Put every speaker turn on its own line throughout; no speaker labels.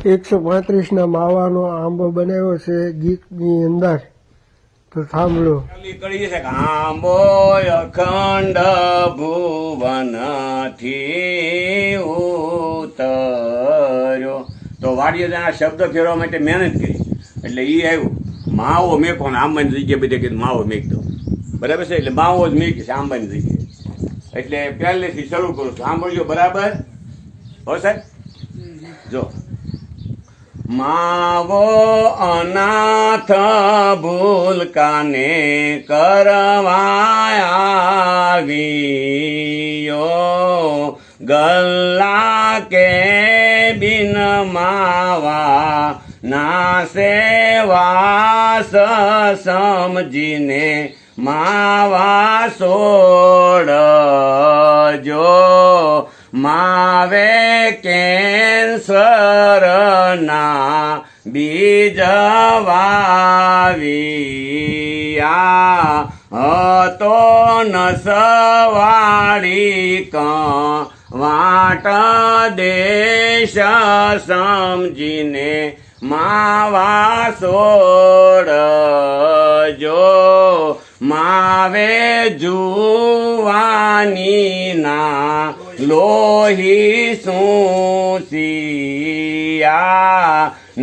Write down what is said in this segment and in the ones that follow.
135 માવાનો આંબો બનાવ્યો છે ગીતની અંદર, તો સાંભળો.
કરી છે આંબો અખંડ ભુવનથી ઉતર્યો. તો વાડિયા આ શબ્દ ફેરવા માટે મહેનત કરી એટલે એ આવ્યું માવો મેકો ને આંબાની જગ્યાએ બધે કીધું માવો મેક દો. બરાબર છે, એટલે માવો જ મેકી છે આંબાની જગ્યાએ. એટલે પહેલેથી શરૂ કરું છું, સાંભળજો બરાબર. હો સાહેબ જો. માવો અનાથ ભૂલકાને કરવાયો, ગલ્લા કે બિન માવા ના સેવાસ સમજીને માવા સોડજો. માવે કેન્સર ના બીજ વાવ્યા, હતો નસવાડી વાટ દેશ સમજીને માવા સોડજો. માવે જુવાની ના લોહી સુસિયા,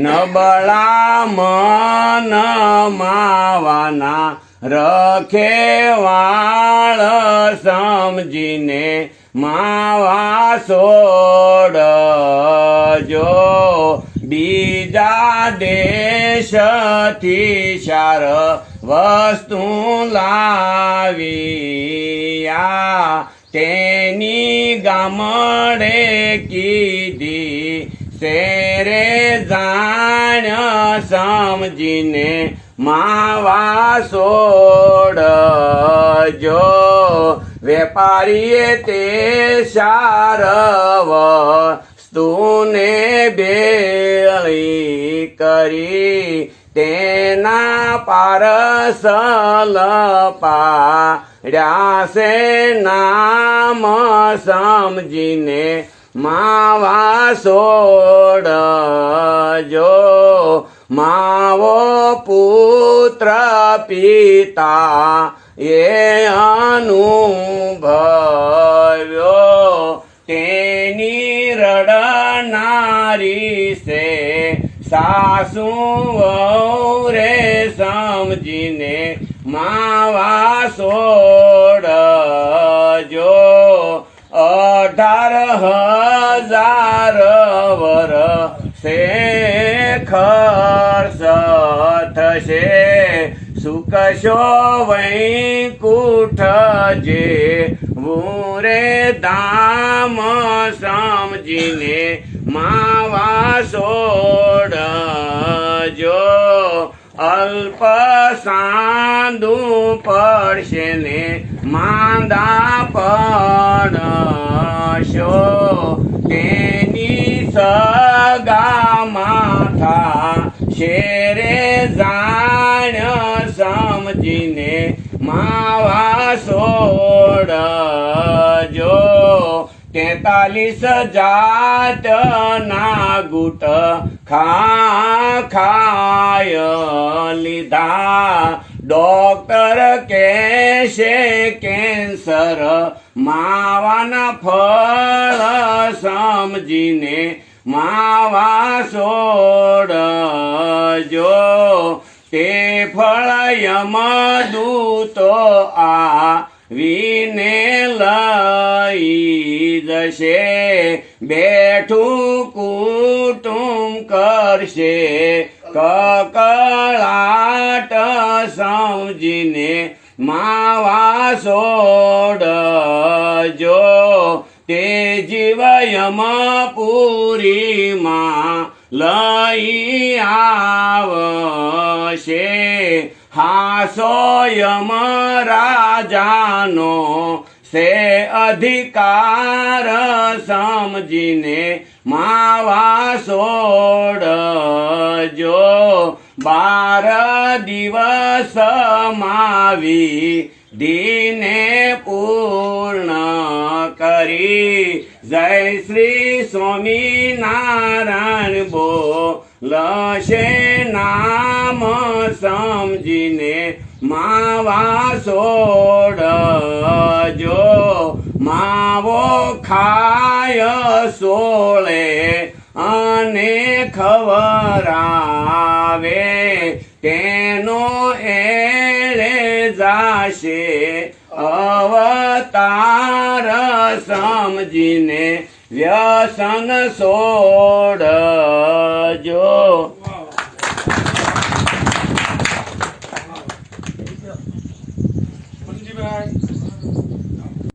નબળા મન માવાના રખેવાળ સમજીને માવા સોડજો. બીજા દેશથી સાર વસ્તુ લાવ્યા, તેની ગામડે કીધી શેરે જાણ સમજીને માવા સોડજો. વેપારીએ તે સાર વસ્તુને બેળી કરી, તેના પારસલ પાડ્યા છે નામ સમજીને માવા સોડજો. માવો પુત્ર પિતા એ અનુભવ્યો, તેની રડનારી છે સાસુ રે સમજીને માવા સોડજો. 18,000 વરસે ખર્ચ થશે, સુકશો વૈકુંઠ જે રે ધામ સમજીને માવા સોડજો. અલ્પ સાંદુ પડશે ને માંદા પડશો, તેની સગા માથા શેરે જાણ સમજીને માવા સોડજો. 43 જાતના ગુટ ખાય લીધા, ડોક્ટર કહેશે કેન્સર માવાના ફળ સમજીને માવા સોડજો. તે ફળ યમદૂતો આવીને લઈ જશે, બેઠું કુટુંબ કરશે કકળાટ સમજીને માવા સોડજો. તે જીવ યમપુરીમાં લઈ આવશે, હાસો યમ રાજાનો સે અધિકાર સમજીને માવા સોડજો. 12 દિવસ માવી દિને પૂર્ણ કરી, જય શ્રી સ્વામિનારાયણ બોલશે નામ સમજીને માવા સોડજો માવો ખાય સોળે અને ખવરાવે તેનો એળે જાશે અવતાર સમજીને વ્યસન સોડજો